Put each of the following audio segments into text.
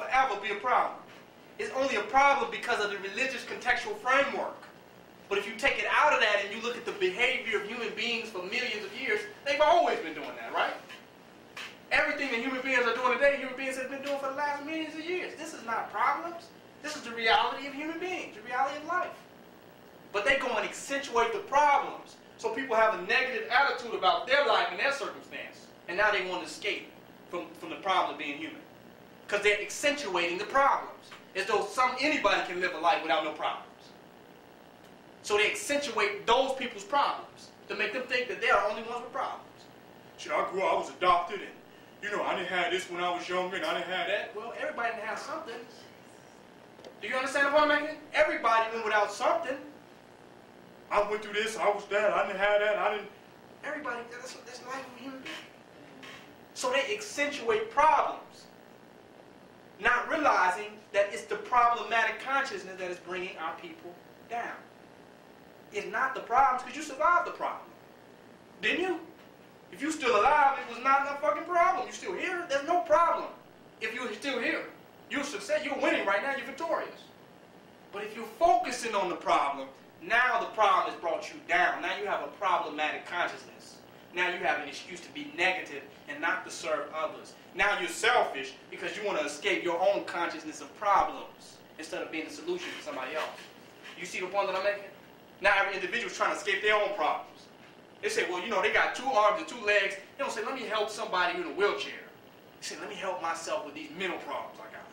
forever be a problem. It's only a problem because of the religious contextual framework. But if you take it out of that and you look at the behavior of human beings for millions of years, they've always been doing that, right? Everything that human beings are doing today, human beings have been doing for the last millions of years. This is not problems. This is the reality of human beings, the reality of life. But they go and accentuate the problems. So people have a negative attitude about their life and their circumstance. And now they want to escape from the problem of being human. Because they're accentuating the problems. As though anybody can live a life without no problems. So they accentuate those people's problems to make them think that they're the only ones with problems. Shit, I grew up, I was adopted, and you know, I didn't have this when I was younger, and I didn't have that. Well, everybody didn't have something. Do you understand the point I'm making? Everybody went without something. I went through this, I was that, I didn't have that, I didn't. Everybody, that's life of a human being. So they accentuate problems, not realizing that it's the problematic consciousness that is bringing our people down. It's not the problems, because you survived the problem. Didn't you? If you're still alive, it was not a fucking problem. You're still here, there's no problem. If you're still here, you're success, you're winning right now, you're victorious. But if you're focusing on the problem, now the problem has brought you down. Now you have a problematic consciousness. Now you have an excuse to be negative and not to serve others. Now you're selfish because you want to escape your own consciousness of problems instead of being the solution for somebody else. You see the point that I'm making? Now every individual is trying to escape their own problems. They say, well, you know, they got 2 arms and 2 legs. They don't say, let me help somebody in a wheelchair. They say, let me help myself with these mental problems I got.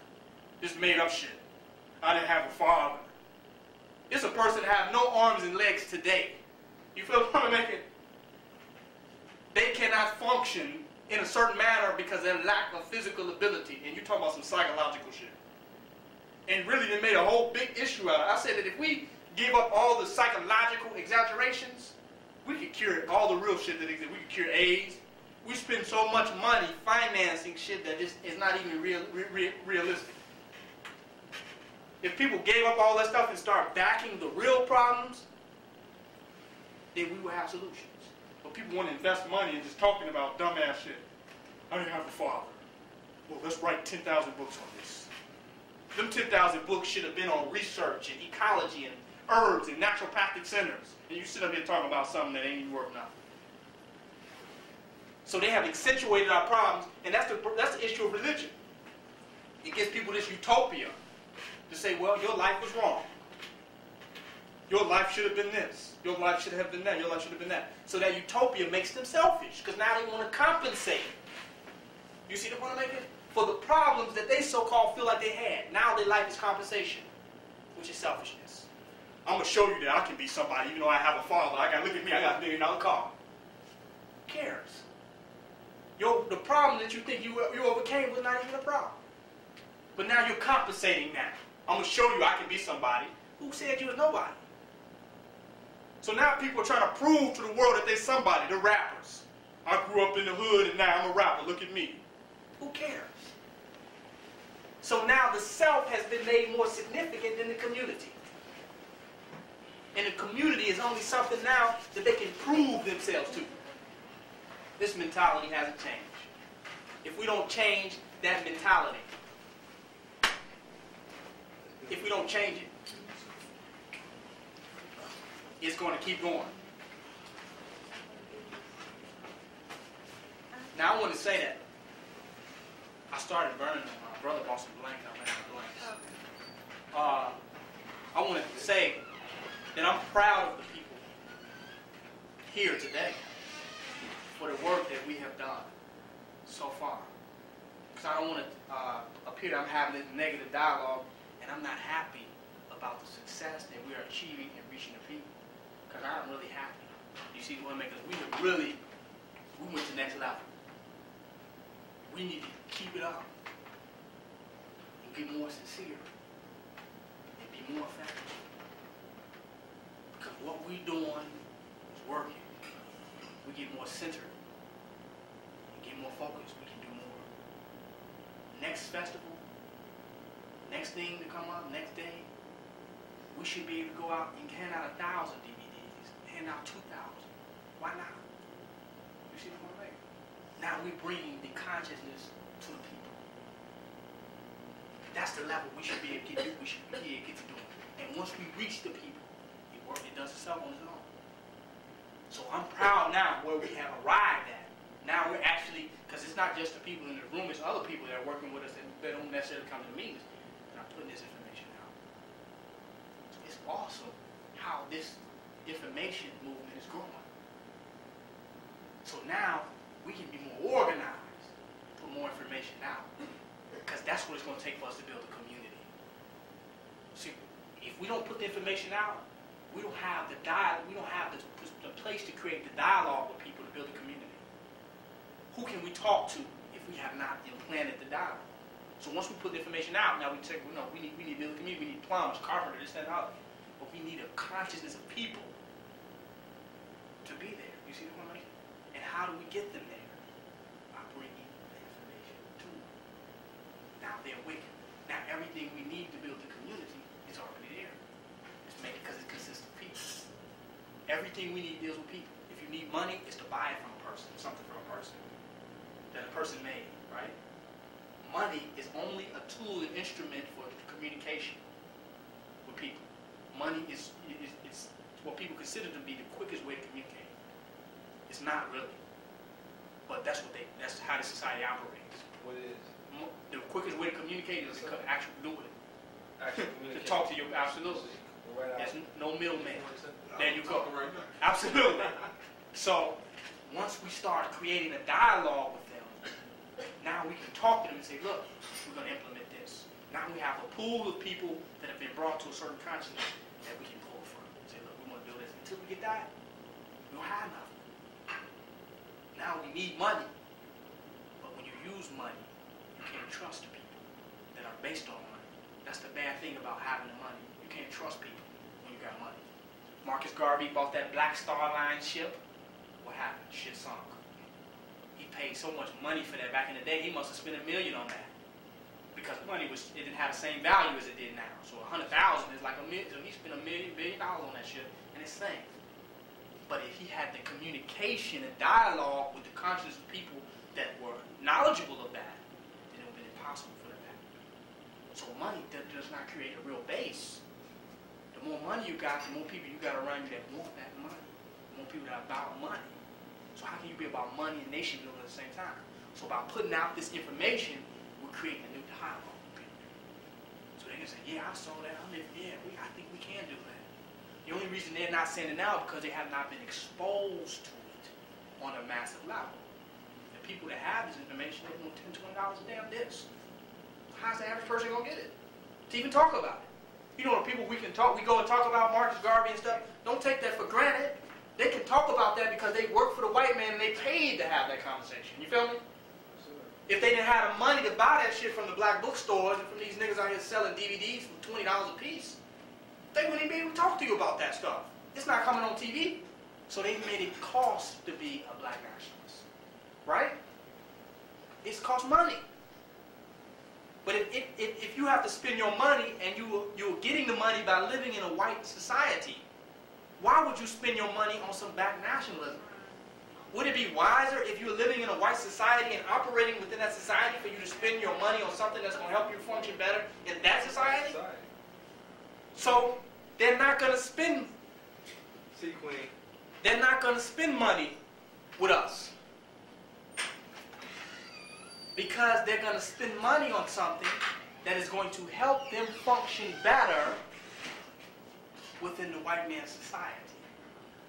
This made up shit. I didn't have a father. It's a person that have no arms and legs today. You feel what I'm making? They cannot function in a certain manner because of their lack of physical ability. And you're talking about some psychological shit. And really they made a whole big issue out of it. I said that if we give up all the psychological exaggerations, we could cure all the real shit that exists. We could cure AIDS. We spend so much money financing shit that just is not even realistic. If people gave up all that stuff and start backing the real problems, then we will have solutions. But people want to invest money in just talking about dumbass shit. I didn't have a father. Well, let's write 10,000 books on this. Them 10,000 books should have been on research and ecology and herbs and naturopathic centers. And you sit up here talking about something that ain't even worth nothing. So they have accentuated our problems, and that's the issue of religion. It gives people this utopia to say, well, your life was wrong. Your life should have been this. Your life should have been that. Your life should have been that. So that utopia makes them selfish, because now they want to compensate. You see the point I'm making? For the problems that they so-called feel like they had. Now their life is compensation, which is selfishness. I'm going to show you that I can be somebody, even though I have a father. Look at me, I got a $1 million car. Who cares? The problem that you think you overcame was not even a problem. But now you're compensating now. I'm going to show you I can be somebody. Who said you was nobody? So now people are trying to prove to the world that they're somebody, the rappers. I grew up in the hood and now I'm a rapper, look at me. Who cares? So now the self has been made more significant than the community. And the community is only something now that they can prove themselves to. This mentality hasn't changed. If we don't change that mentality, if we don't change it, it's going to keep going. Now I want to say that I started burning them. My brother bought some blankets. I ran out of blankets. I wanted to say that I'm proud of the people here today for the work that we have done so far. Because I don't want to appear that I'm having this negative dialogue and I'm not happy about the success that we are achieving and reaching the people. Because I'm really happy. You see what I mean? Because we went to the next level. We need to keep it up and get more sincere and be more effective. Because what we're doing is working. We get more centered and get more focused. We can do more. Next festival, next thing to come up, next day, we should be able to go out and hand out 1,000 DVDs, hand out 2,000. Why not? You see the point I'm making? Now we're bringing the consciousness to the people. that's the level we should be able to get to. We should be able to get to doing. And once we reach the people, it does itself on its own. So I'm proud now where we have arrived at. Now we're actually, because it's not just the people in the room, it's other people that are working with us that don't necessarily come to the meetings, and I'm putting this information out. So it's awesome how this information movement is growing. So now we can be more organized, put more information out, because that's what it's going to take for us to build a community. See, if we don't put the information out, we don't have the place to create the dialogue with people to build a community. Who can we talk to if we have not implanted the dialogue? So once we put the information out, now we say, well, no, we need to build a community. We need plumbers, carpenters, this, that, and other. But we need a consciousness of people to be there. You see what I'm saying? And how do we get them there? By bringing the information to them. Now they're awake. Now everything we need to build the community is already there. Just make it because it consists of people. Everything we need deals with people. If you need money, it's to buy it from a person, something from a person that a person made, right? Money is only a tool, an instrument for communication with people. Money is what people consider to be the quickest way to communicate. It's not really, but that's how the society operates. What is? The quickest way to communicate is to actually do it. Actually to talk to you, absolutely. Right. There's no middleman. There you go. Right. Absolutely. So once we start creating a dialogue with them, now we can talk to them and say, look, we're going to implement this. Now we have a pool of people that have been brought to a certain consciousness that we can pull from. Say, look, we want to build this. Until we get that, we don't have nothing. Now we need money. But when you use money, you can't trust the people that are based on money. That's the bad thing about having the money. You can't trust people when you got money. Marcus Garvey bought that Black Star Line ship. What happened? Shit sunk. He paid so much money for that back in the day, he must have spent $1 million on that. Because money it didn't have the same value as it did now. So 100,000 is like $1 million. So he spent $1 billion on that ship, and it sank. But if he had the communication and dialogue with the conscious people that were knowledgeable of that, then it would have been impossible for that to happen. So money does not create a real base. The more money you got, the more people you got around you that want that money. The more people that are about money. So how can you be about money and nation building at the same time? So by putting out this information, we're creating a new dialogue with people. So they can say, yeah, I saw that. I think we can do that. The only reason they're not saying it now is because they have not been exposed to it on a massive level. The people that have this information, they want $10, $20 a damn this. How's the average person going to get it? To even talk about it. You know, the people we go and talk about Marcus Garvey and stuff, don't take that for granted. They can talk about that because they work for the white man and they paid to have that conversation. You feel me? If they didn't have the money to buy that shit from the black bookstores and from these niggas out here selling DVDs for $20 a piece, they wouldn't even be able to talk to you about that stuff. It's not coming on TV. So they made it cost to be a black nationalist. Right? It's cost money. But if you have to spend your money and you're getting the money by living in a white society, why would you spend your money on some black nationalism? Would it be wiser if you were living in a white society and operating within that society for you to spend your money on something that's going to help you function better in that society? So they're not going to spend. See, Queen. They're not going to spend money with us. Because they're going to spend money on something that is going to help them function better within the white man's society.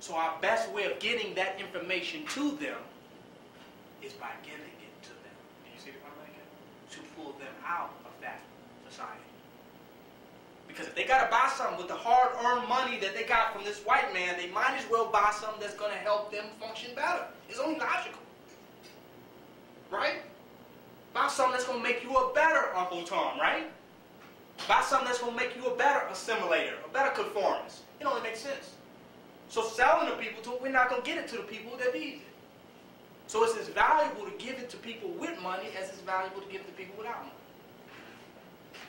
So our best way of getting that information to them is by giving it to them. Do you see the point I'm making? To pull them out of that society. Because if they got to buy something with the hard-earned money that they got from this white man, they might as well buy something that's going to help them function better. It's only logical. Right? Buy something that's going to make you a better Uncle Tom, right? Buy something that's going to make you a better assimilator, a better conformist. It only makes sense. So selling to people, we're not going to get it to the people that need it. So it's as valuable to give it to people with money as it's valuable to give it to people without money.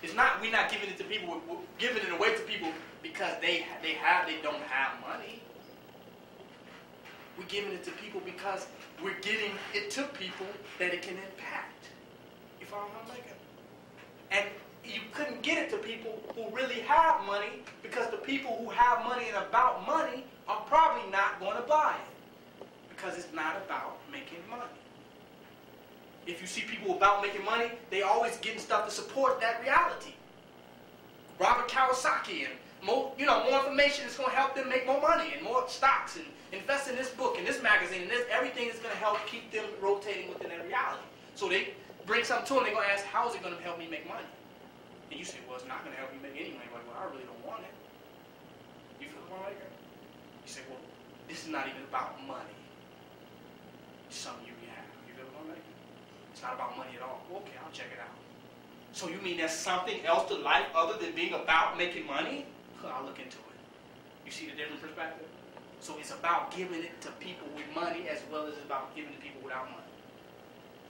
It's not, we're not giving it to people, we're giving it away to people because they don't have money. We're giving it to people because we're getting it to people that it can impact. You follow what I'm making? And can get it to people who really have money, because the people who have money and about money are probably not going to buy it, because it's not about making money. If you see people about making money, they always getting stuff to support that reality. Robert Kiyosaki and more information is going to help them make more money and more stocks and invest in this book and this magazine and this, everything is going to help keep them rotating within that reality. So they bring something to them, they're going to ask, how is it going to help me make money? And you say, well, it's not going to help you make any money. Like, well, I really don't want it. You feel more like that? You say, well, this is not even about money. It's something you have. You feel more like that? It's not about money at all. Okay, I'll check it out. So you mean there's something else to life other than being about making money? I'll look into it. You see the different perspective? So it's about giving it to people with money as well as it's about giving it to people without money.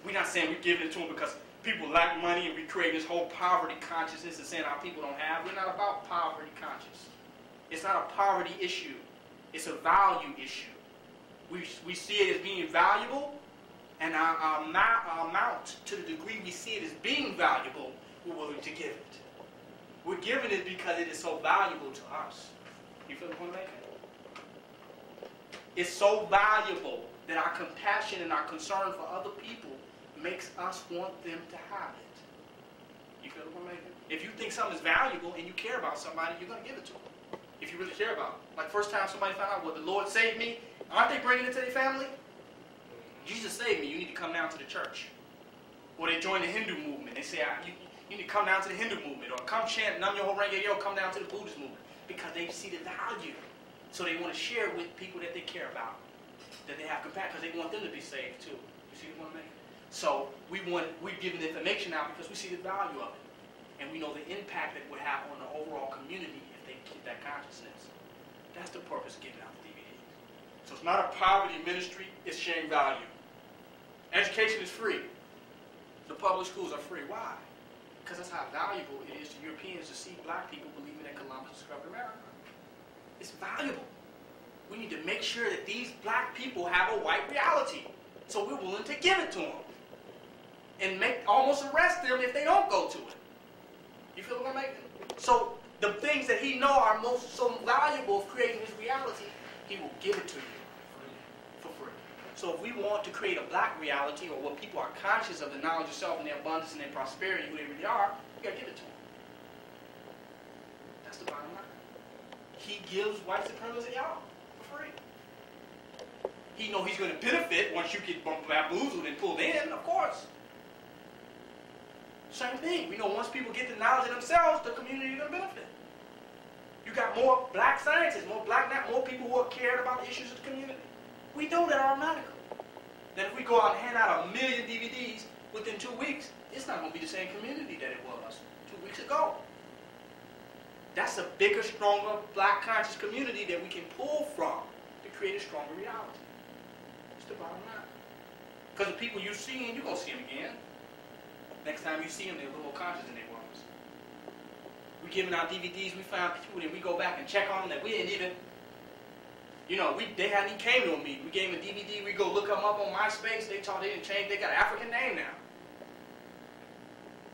We're not saying we're giving it to them because people lack money and we create this whole poverty consciousness and saying our people don't have. We're not about poverty conscious. It's not a poverty issue. It's a value issue. We see it as being valuable, and our amount, to the degree we see it as being valuable, we're willing to give it. We're giving it because it is so valuable to us. You feel the point I'm making? It's so valuable that our compassion and our concern for other people makes us want them to have it. You feel the point I'm making? If you think something is valuable and you care about somebody, you're going to give it to them. If you really care about it. Like first time somebody found out, well, the Lord saved me, aren't they bringing it to their family? Jesus saved me, you need to come down to the church. Or they join the Hindu movement. They say, you need to come down to the Hindu movement. Or come chant Nam Myoho Renge Yo, come down to the Buddhist movement. Because they see the value. So they want to share it with people that they care about. That they have compassion, because they want them to be saved too. You see what I'm making? So we're giving the information out because we see the value of it. And we know the impact that it would have on the overall community if they keep that consciousness. That's the purpose of giving out the DVDs. So it's not a poverty ministry, it's sharing value. Education is free. The public schools are free. Why? Because that's how valuable it is to Europeans to see black people believing that Columbus discovered America. It's valuable. We need to make sure that these black people have a white reality. So we're willing to give it to them. And almost arrest them if they don't go to it. You feel what I'm making? So the things that he know are so valuable of creating his reality, he will give it to you for free. So if we want to create a black reality, or what people are conscious of, the knowledge of self and their abundance and their prosperity, who they really are, you got to give it to them. That's the bottom line. He gives white supremacy out for free. He knows he's going to benefit once you get bamboozled and pulled in, of course. Same thing. We know once people get the knowledge of themselves, the community is going to benefit. You got more black scientists, more people who are cared about the issues of the community. We know that automatically. That if we go out and hand out 1 million DVDs within 2 weeks, it's not going to be the same community that it was 2 weeks ago. That's a bigger, stronger, black conscious community that we can pull from to create a stronger reality. It's the bottom line. Because the people you're seeing, you're going to see them again. Next time you see them, they're a little more conscious than they was. We're giving out DVDs, we found people that we go back and check on them that we didn't even, they hadn't even came to a meeting. We gave them a DVD, we go look them up on MySpace, they didn't change, they got an African name now.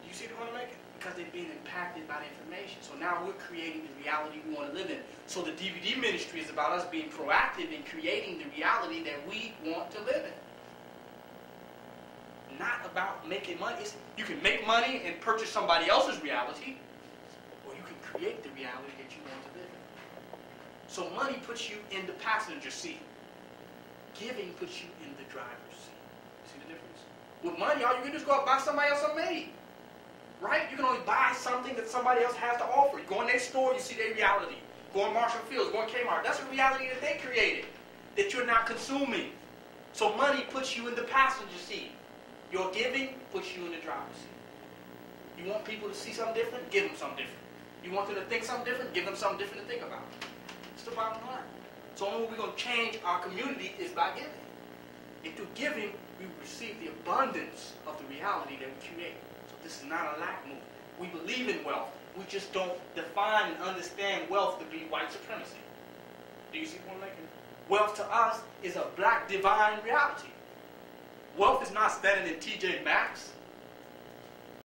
Do you see the point I'm making? Because they're being impacted by the information. So now we're creating the reality we want to live in. So the DVD ministry is about us being proactive in creating the reality that we want to live in. Not about making money. You can make money and purchase somebody else's reality, or you can create the reality that you want to live in. So money puts you in the passenger seat. Giving puts you in the driver's seat. See the difference? With money, all you can do is go out and buy somebody else something made. Right? You can only buy something that somebody else has to offer. You go in their store, you see their reality. Go in Marshall Fields, go in Kmart. That's a reality that they created, that you're not consuming. So money puts you in the passenger seat. Your giving puts you in the driver's seat. You want people to see something different? Give them something different. You want them to think something different? Give them something different to think about. It's the bottom line. So the only way we're going to change our community is by giving. And through giving, we receive the abundance of the reality that we create. So this is not a lack movement. We believe in wealth. We just don't define and understand wealth to be white supremacy. Do you see what I'm making? Wealth to us is a black divine reality. Wealth is not standing in TJ Maxx